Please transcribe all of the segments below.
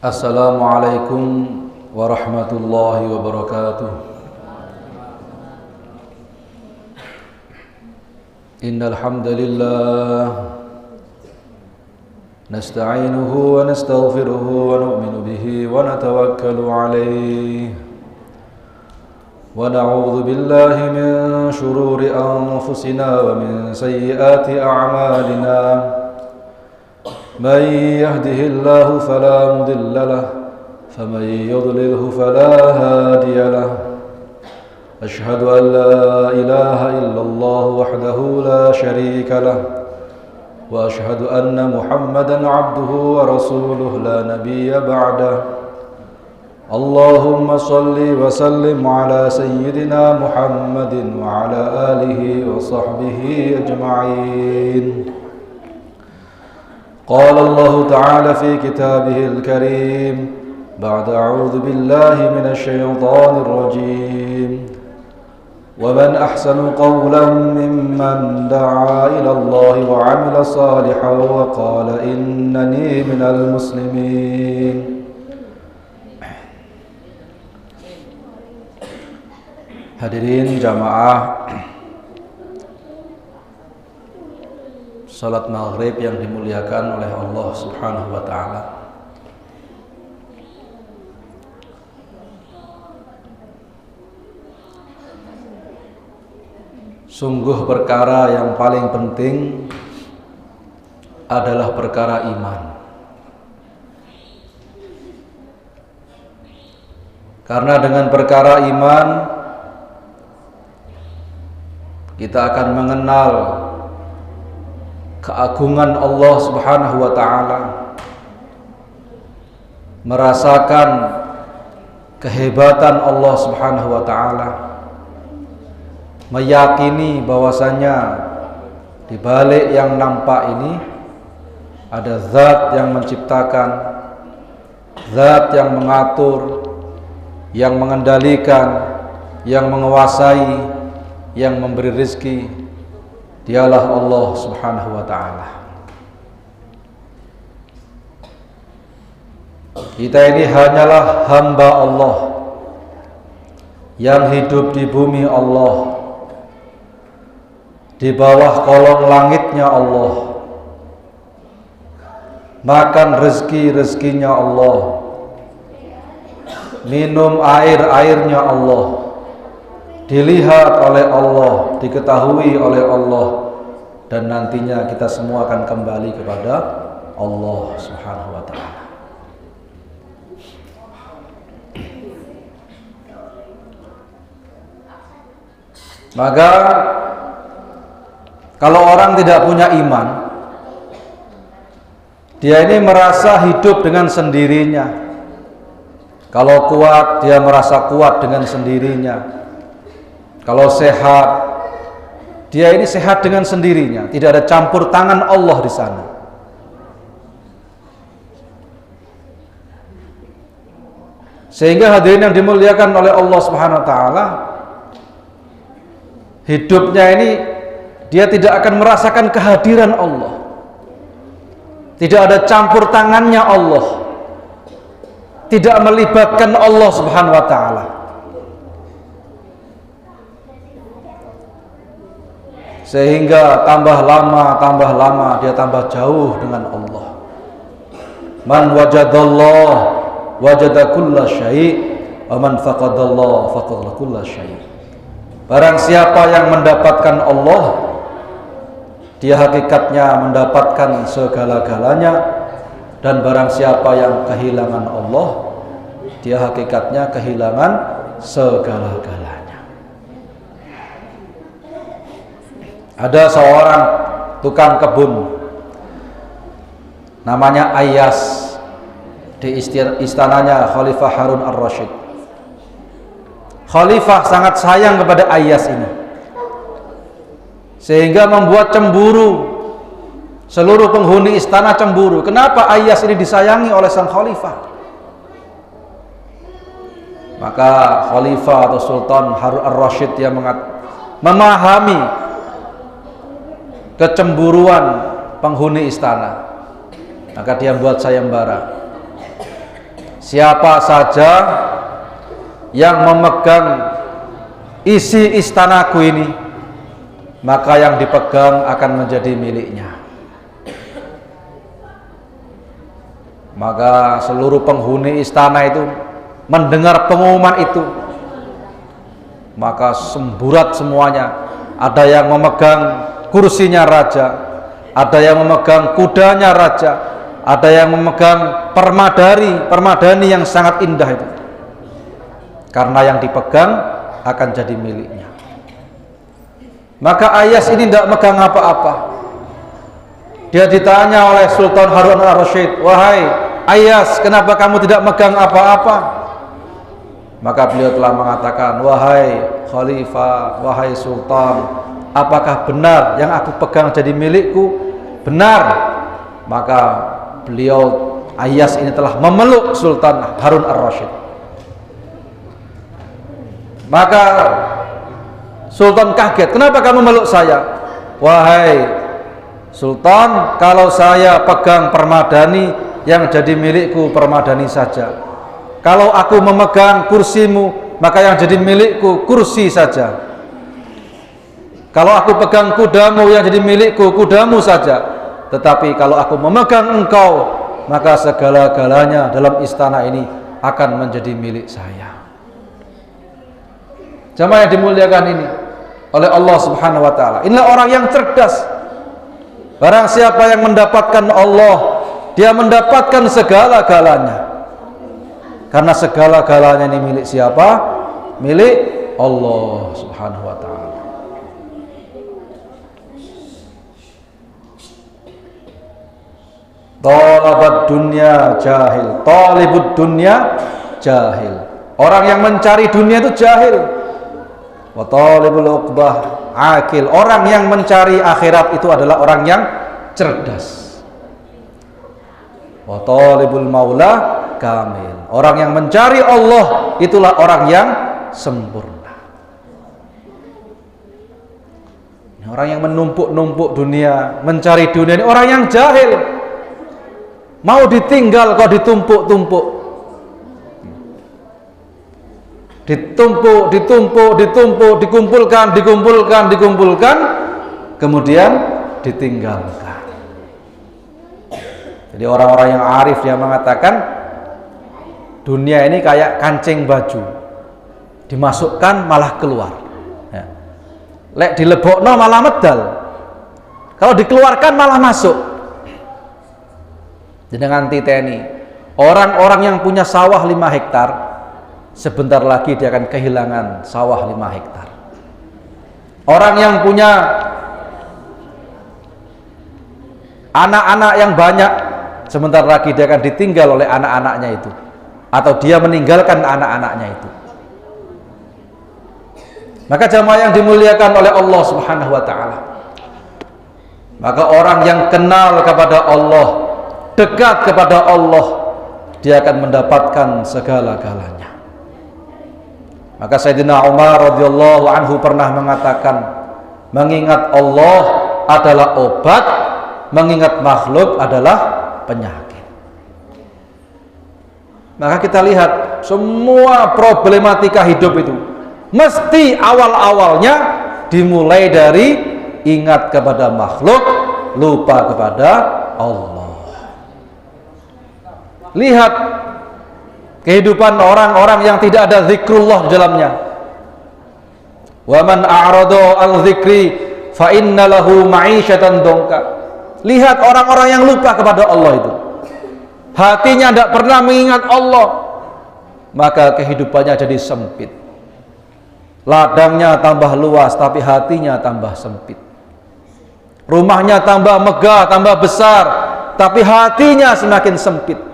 Assalamualaikum warahmatullahi wabarakatuh. Innal hamdalillah nasta'inuhu wa nastaghfiruhu wa nu'minu bihi wa natawakkalu alayhi wa na'udzu billahi min shururi anfusina wa min sayyiati a'malina. من يهده الله فلا مضل له فمن يضلله فلا هادي له أشهد أن لا إله إلا الله وحده لا شريك له وأشهد أن محمدا عبده ورسوله لا نبي بعده اللهم صل وسلم على سيدنا محمد وعلى آله وصحبه أجمعين. قال الله تعالى في كتابه الكريم بعد أعوذ بالله من الشيطان الرجيم ومن أحسن قولا ممن دعا إلى الله وعمل صالحا وقال إنني من المسلمين. Hadirin jamaah salat maghrib yang dimuliakan oleh Allah Subhanahu wa ta'ala. Sungguh perkara yang paling penting adalah perkara iman. Karena dengan perkara iman kita akan mengenal keagungan Allah Subhanahu wa ta'ala, merasakan kehebatan Allah Subhanahu wa ta'ala, meyakini bahwasanya di balik yang nampak ini ada zat yang menciptakan, zat yang mengatur, yang mengendalikan, yang menguasai, yang memberi rezeki. Dialah Allah Subhanahu wa ta'ala. Kita ini hanyalah hamba Allah yang hidup di bumi Allah, di bawah kolong langitnya Allah, makan rezeki-rezekinya Allah, minum air-airnya Allah, dilihat oleh Allah, diketahui oleh Allah, dan nantinya kita semua akan kembali kepada Allah Subhanahu wa ta'ala. Maka kalau orang tidak punya iman, dia ini merasa hidup dengan sendirinya. Kalau kuat, dia merasa kuat dengan sendirinya. Kalau sehat, dia ini sehat dengan sendirinya, tidak ada campur tangan Allah di sana. Sehingga hadirin yang dimuliakan oleh Allah Subhanahu wa ta'ala, hidupnya ini dia tidak akan merasakan kehadiran Allah. Tidak ada campur tangannya Allah. Tidak melibatkan Allah Subhanahu wa ta'ala. Sehingga tambah lama dia tambah jauh dengan Allah. Man wajadallah wajada kulla syai' wa man faqadallah faqada kulla syai'. Barang siapa yang mendapatkan Allah, dia hakikatnya mendapatkan segala-galanya, dan barang siapa yang kehilangan Allah, dia hakikatnya kehilangan segala-galanya. Ada seorang tukang kebun namanya Ayyas di istananya Khalifah Harun ar-Rasyid. Khalifah sangat sayang kepada Ayyas ini, sehingga membuat cemburu. Seluruh penghuni istana cemburu. Kenapa Ayyas ini disayangi oleh sang khalifah? Maka Khalifah atau Sultan Harun ar-Rasyid yang memahami kecemburuan penghuni istana, maka dia buat sayembara. siapa saja yang memegang isi istanaku ini, maka yang dipegang akan menjadi miliknya. Maka seluruh penghuni istana itu mendengar pengumuman itu, maka semburat semuanya. Ada yang memegang kursinya raja, ada yang memegang kudanya raja, ada yang memegang permadani yang sangat indah itu, karena yang dipegang akan jadi miliknya. Maka Ayas ini tidak megang apa-apa. Dia ditanya oleh Sultan Harun al-Rasyid, wahai Ayas, kenapa kamu tidak megang apa-apa? Maka beliau telah mengatakan, wahai Khalifah, wahai Sultan, apakah benar yang aku pegang jadi milikku? Benar. Maka beliau Ayas ini telah memeluk Sultan Harun al-Rasyid. Maka Sultan kaget, kenapa kamu meluk saya? Wahai Sultan, kalau saya pegang permadani, yang jadi milikku permadani saja. Kalau aku memegang kursimu, maka yang jadi milikku kursi saja. Kalau aku pegang kudamu, yang jadi milikku kudamu saja. Tetapi kalau aku memegang engkau, maka segala-galanya dalam istana ini akan menjadi milik saya. Jamaah yang dimuliakan ini oleh Allah Subhanahu wa taala. Inilah orang yang cerdas. Barang siapa yang mendapatkan Allah, dia mendapatkan segala-galanya. Karena segala-galanya ini milik siapa? Milik Allah Subhanahu wa taala. Talabat dunya jahil, talibud dunya jahil. Orang yang mencari dunia itu jahil. Wa talibul uqbah akil. Orang yang mencari akhirat itu adalah orang yang cerdas. Wa talibul maula kamil. Orang yang mencari Allah itulah orang yang sempurna. Orang yang menumpuk-numpuk dunia, mencari dunia ini orang yang jahil. Mau ditinggal kok ditumpuk-tumpuk. Ditumpuk, dikumpulkan, kemudian ditinggalkan. Jadi orang-orang yang arif dia mengatakan dunia ini kayak kancing baju, dimasukkan malah keluar. Ya. Lek dilebokno malah medal, kalau dikeluarkan malah masuk. Dengan titeni orang-orang yang punya sawah 5 hektar, sebentar lagi dia akan kehilangan sawah 5 hektar. Orang yang punya anak-anak yang banyak, sebentar lagi dia akan ditinggal oleh anak-anaknya itu, atau dia meninggalkan anak-anaknya itu. Maka jamaah yang dimuliakan oleh Allah Subhanahu wa taala, maka orang yang kenal kepada Allah, dekat kepada Allah, dia akan mendapatkan segala-galanya. Maka Sayyidina Umar radhiyallahu anhu pernah mengatakan, mengingat Allah adalah obat, mengingat makhluk adalah penyakit. Maka kita lihat semua problematika hidup itu mesti awal-awalnya dimulai dari ingat kepada makhluk, lupa kepada Allah. Lihat kehidupan orang-orang yang tidak ada zikrullah di dalamnya. Wa man a'rada an dzikri fa inna lahu ma'isyatan dongka. Lihat orang-orang yang lupa kepada Allah itu, hatinya tidak pernah mengingat Allah, maka kehidupannya jadi sempit. Ladangnya tambah luas tapi hatinya tambah sempit. Rumahnya tambah megah, tambah besar, tapi hatinya semakin sempit.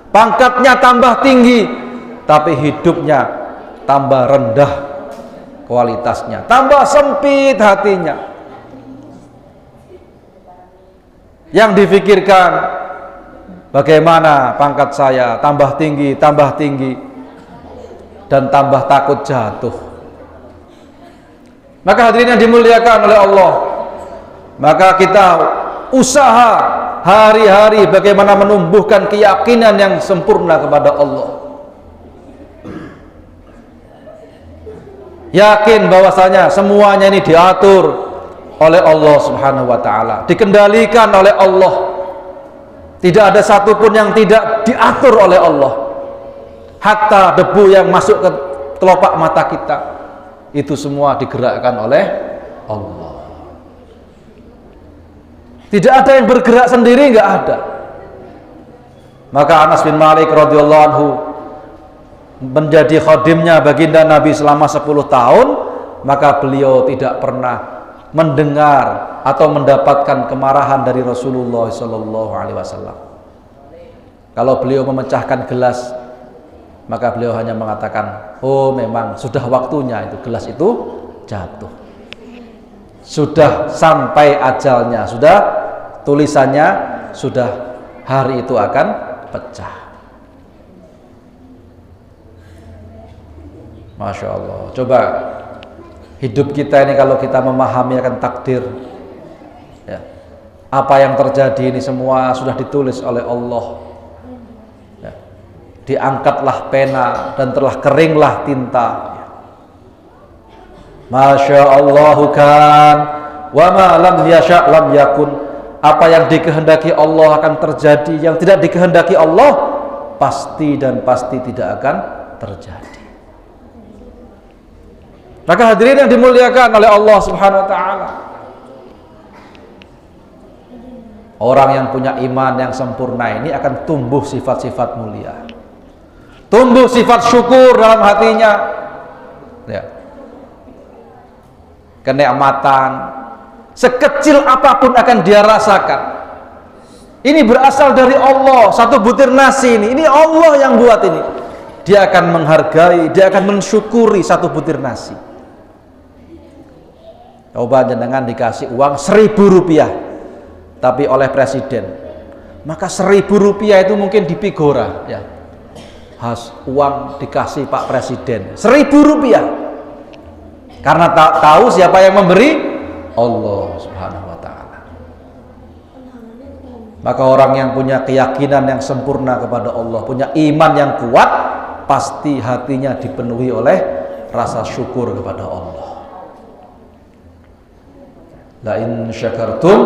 Pangkatnya tambah tinggi, tapi hidupnya tambah rendah kualitasnya, tambah sempit hatinya. Yang difikirkan, bagaimana pangkat saya tambah tinggi, dan tambah takut jatuh. Maka hadirin yang dimuliakan oleh Allah, maka kita usaha hari-hari bagaimana menumbuhkan keyakinan yang sempurna kepada Allah. Yakin bahwasanya semuanya ini diatur oleh Allah Subhanahu wa taala, dikendalikan oleh Allah. Tidak ada satupun yang tidak diatur oleh Allah. Hatta debu yang masuk ke kelopak mata kita itu semua digerakkan oleh Allah. Tidak ada yang bergerak sendiri, nggak ada. Maka Anas bin Malik radhiyallahu anhu menjadi khadimnya baginda Nabi selama 10 tahun, maka beliau tidak pernah mendengar atau mendapatkan kemarahan dari Rasulullah sallallahu alaihi wasallam. Kalau beliau memecahkan gelas, maka beliau hanya mengatakan, oh memang sudah waktunya itu gelas itu jatuh, sudah sampai ajalnya, sudah tulisannya, sudah hari itu akan pecah. Masya Allah. Coba hidup kita ini kalau kita memahami akan takdir, ya, apa yang terjadi ini semua sudah ditulis oleh Allah, ya. Diangkatlah pena dan telah keringlah tinta. Masya Allah kan wa ma lam yasha' lam yakun. Apa yang dikehendaki Allah akan terjadi, yang tidak dikehendaki Allah pasti dan pasti tidak akan terjadi. Maka hadirin yang dimuliakan oleh Allah Subhanahu wa taala, orang yang punya iman yang sempurna ini akan tumbuh sifat-sifat mulia, tumbuh sifat syukur dalam hatinya, ya. Kenikmatan sekecil apapun akan dia rasakan. Ini berasal dari Allah. Satu butir nasi ini Allah yang buat ini. Dia akan menghargai, dia akan mensyukuri satu butir nasi. Coba jenengan dikasih uang 1.000 rupiah, tapi oleh presiden, maka 1.000 rupiah itu mungkin dipigora, ya. Has uang dikasih Pak Presiden 1.000 rupiah, karena tak tahu siapa yang memberi, Allah Subhanahu wa taala. Maka orang yang punya keyakinan yang sempurna kepada Allah, punya iman yang kuat, pasti hatinya dipenuhi oleh rasa syukur kepada Allah. La in syakartum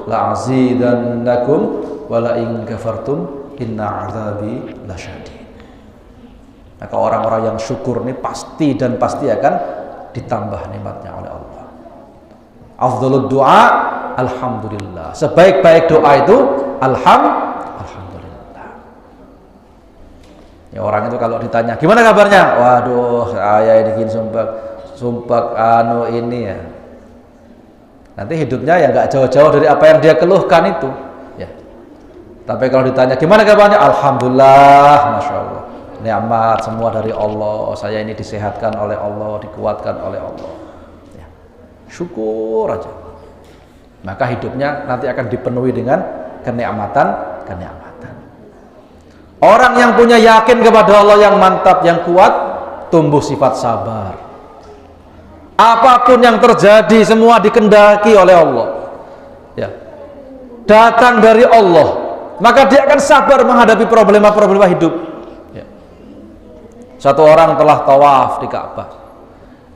la azidannakum wa la in kafartum inna azabi lasyadid. Maka orang-orang yang syukur ini pasti dan pasti akan ditambah nikmatnya oleh Allah. Afdhalud du'a alhamdulillah. Sebaik-baik doa itu alhamdulillah. Ya, orang itu kalau ditanya, "Gimana kabarnya?" "Waduh, saya ini sumpah anu ini ya." Nanti hidupnya ya nggak jauh-jauh dari apa yang dia keluhkan itu, ya. Tapi kalau ditanya, "Gimana kabarnya?" "Alhamdulillah, masya Allah. Nikmat semua dari Allah. Saya ini disehatkan oleh Allah, dikuatkan oleh Allah." Ya. Syukur aja. Maka hidupnya nanti akan dipenuhi dengan kenikmatan. Orang yang punya yakin kepada Allah yang mantap, yang kuat, tumbuh sifat sabar. Apapun yang terjadi semua dikendaki oleh Allah, ya. Datang dari Allah, maka dia akan sabar menghadapi problema-problema hidup, ya. Satu orang telah tawaf di Ka'bah,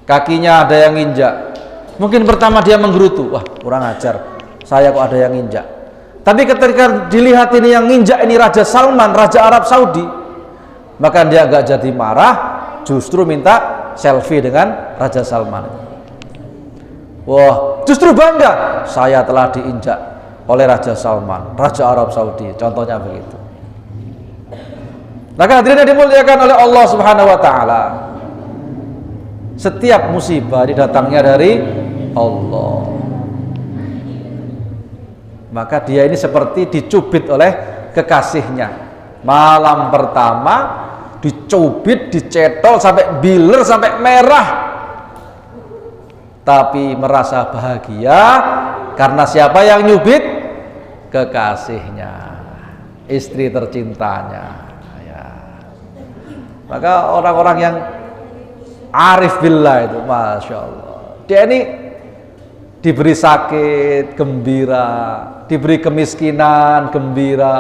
kakinya ada yang injak. Mungkin pertama dia menggerutu, wah kurang ajar, saya kok ada yang injak. Tapi ketika dilihat ini yang injak ini Raja Salman, Raja Arab Saudi, maka dia agak jadi marah, justru minta selfie dengan Raja Salman. Wah, justru bangga, saya telah diinjak oleh Raja Salman, Raja Arab Saudi, contohnya begitu. Maka hadirin yang dimuliakan oleh Allah Subhanahu wa taala, setiap musibah didatangnya dari Allah. Maka dia ini seperti dicubit oleh kekasihnya. Malam pertama dicubit, dicetol sampai biler, sampai merah, tapi merasa bahagia karena siapa yang nyubit? Kekasihnya, istri tercintanya, ya. Maka orang-orang yang arif billah itu, masya Allah, dia ini diberi sakit, gembira, diberi kemiskinan, gembira.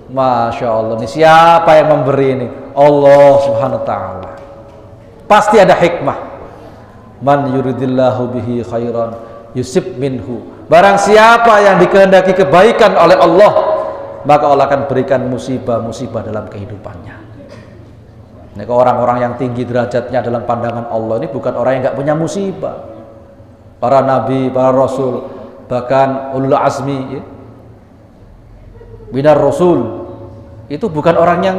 Masya Allah, ini siapa yang memberi ini? Allah Subhanahu wa ta'ala. Pasti ada hikmah. Man yuridillahu bihi khairan yusib minhu. Barang siapa yang dikehendaki kebaikan oleh Allah, maka Allah akan berikan musibah-musibah dalam kehidupannya. Ini orang-orang yang tinggi derajatnya dalam pandangan Allah ini bukan orang yang nggak punya musibah. Para nabi, para rasul, bahkan ulul azmi ya, binar rasul, itu bukan orang yang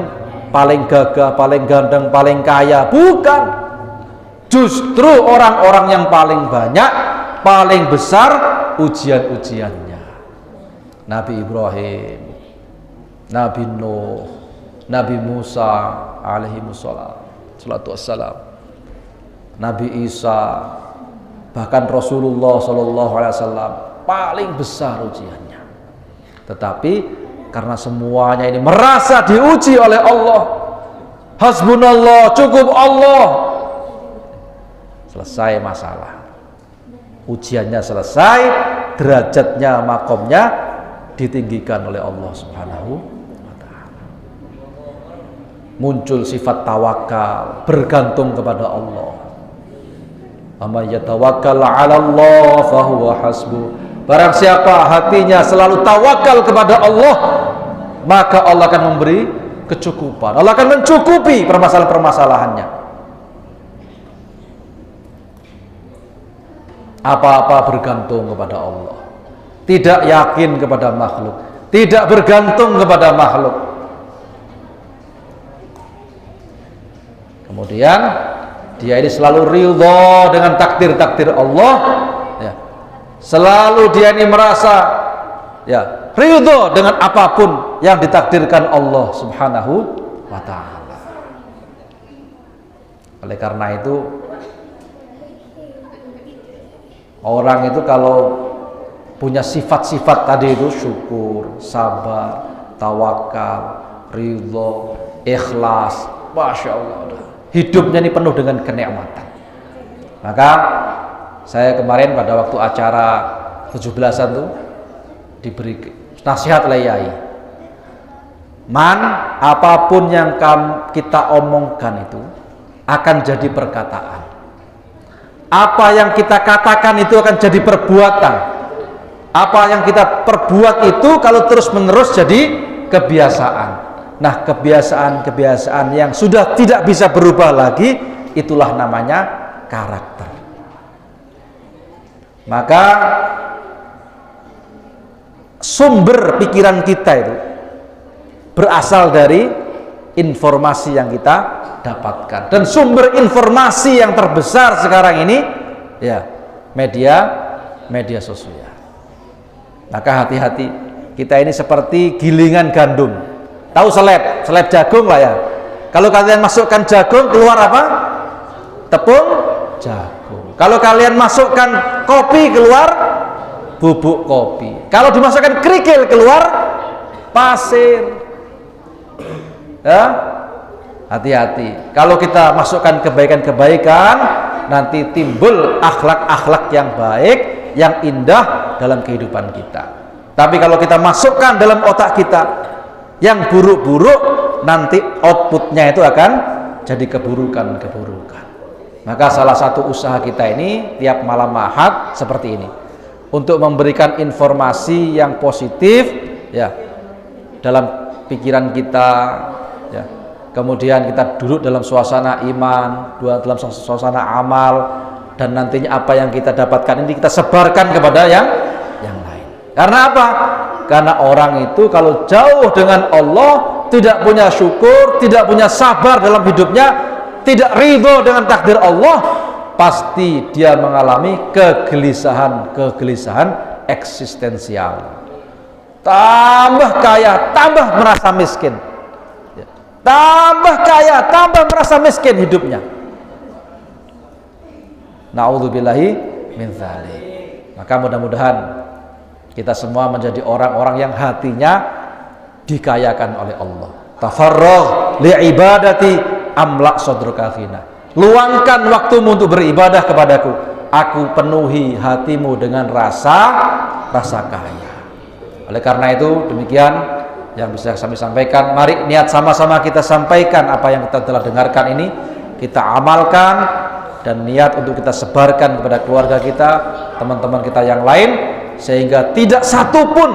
paling gagah, paling ganteng, paling kaya, bukan. Justru orang-orang yang paling banyak, paling besar ujian-ujiannya. Nabi Ibrahim, Nabi Nuh, Nabi Musa alaihi salatu wassalam, Nabi Isa, bahkan Rasulullah sallallahu alaihi wasallam, paling besar ujiannya. Tetapi karena semuanya ini merasa diuji oleh Allah, hasbunallah, cukup Allah, selesai masalah, ujiannya selesai, derajatnya, makomnya ditinggikan oleh Allah Subhanahu wa ta'ala. Muncul sifat tawakal, bergantung kepada Allah. Amma yatawakkal 'ala Allah fahuwa hasbuh. Barang siapa hatinya selalu tawakal kepada Allah, maka Allah akan memberi kecukupan. Allah akan mencukupi permasalahan-permasalahannya. Apa-apa bergantung kepada Allah. Tidak yakin kepada makhluk, tidak bergantung kepada makhluk. Kemudian dia ini selalu ridha dengan takdir-takdir Allah, ya. Selalu dia ini merasa ya ridha dengan apapun yang ditakdirkan Allah Subhanahu wa ta'ala. Oleh karena itu, orang itu kalau punya sifat-sifat tadi itu, syukur, sabar, tawakal, ridha, ikhlas, Masya Allah, hidupnya ini penuh dengan kenikmatan. Maka saya kemarin pada waktu acara 17-an tuh diberi nasihat oleh Yai, man, apapun yang kita omongkan itu akan jadi perkataan, apa yang kita katakan itu akan jadi perbuatan, apa yang kita perbuat itu kalau terus menerus jadi kebiasaan. Nah, kebiasaan-kebiasaan yang sudah tidak bisa berubah lagi, itulah namanya karakter. Maka sumber pikiran kita itu berasal dari informasi yang kita dapatkan, dan sumber informasi yang terbesar sekarang ini ya media sosial. Maka hati-hati, kita ini seperti gilingan gandum. Tahu seleb jagung lah ya. Kalau kalian masukkan jagung, keluar apa? Tepung jagung. Kalau kalian masukkan kopi, keluar bubuk kopi. Kalau dimasukkan kerikil, keluar pasir. Ya, hati-hati. Kalau kita masukkan kebaikan-kebaikan, nanti timbul akhlak-akhlak yang baik, yang indah dalam kehidupan kita. Tapi kalau kita masukkan dalam otak kita yang buruk-buruk, nanti outputnya itu akan jadi keburukan-keburukan. Maka salah satu usaha kita ini tiap malam Ahad seperti ini, untuk memberikan informasi yang positif ya dalam pikiran kita ya. Kemudian kita duduk dalam suasana iman, dalam suasana amal, dan nantinya apa yang kita dapatkan ini kita sebarkan kepada yang lain. Karena apa? Karena orang itu kalau jauh dengan Allah, tidak punya syukur, tidak punya sabar dalam hidupnya, tidak ridho dengan takdir Allah, pasti dia mengalami kegelisahan eksistensial. Tambah kaya, tambah merasa miskin. Tambah kaya, tambah merasa miskin hidupnya. Na'udzubillahi min dzalik. Maka mudah-mudahan kita semua menjadi orang-orang yang hatinya dikayakan oleh Allah. Tafarragh li'ibadati amla' sadruka ghina. Luangkan waktumu untuk beribadah kepadaku, aku penuhi hatimu dengan rasa kaya. Oleh karena itu, demikian yang bisa kami sampaikan. Mari niat sama-sama kita sampaikan apa yang kita telah dengarkan ini, kita amalkan, dan niat untuk kita sebarkan kepada keluarga kita, teman-teman kita yang lain, sehingga tidak satupun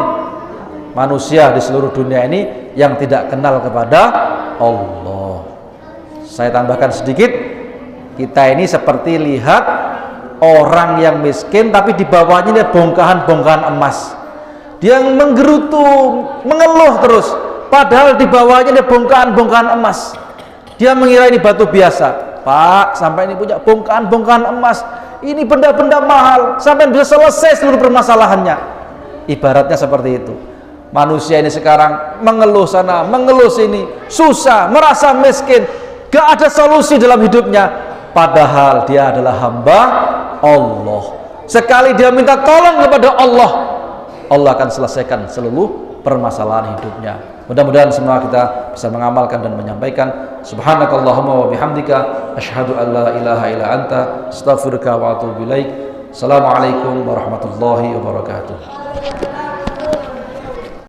manusia di seluruh dunia ini yang tidak kenal kepada Allah. Saya tambahkan sedikit, kita ini seperti lihat orang yang miskin tapi di bawahnya dia bongkahan-bongkahan emas. Dia menggerutu, mengeluh terus, padahal di bawahnya dia bongkahan-bongkahan emas. Dia mengira ini batu biasa. Pak, sampai ini punya bongkahan-bongkahan emas, ini benda-benda mahal, sampai bisa selesai seluruh permasalahannya. Ibaratnya seperti itu. Manusia ini sekarang mengeluh sana, mengeluh sini, susah, merasa miskin, gak ada solusi dalam hidupnya, padahal dia adalah hamba Allah. Sekali dia minta tolong kepada Allah, Allah akan selesaikan seluruh permasalahan hidupnya. Mudah-mudahan semua kita bisa mengamalkan dan menyampaikan. Subhanakallahumma wa bihamdika asyhadu an la ilaha illa anta astaghfiruka wa atubu ilaik. Assalamualaikum warahmatullahi wabarakatuh.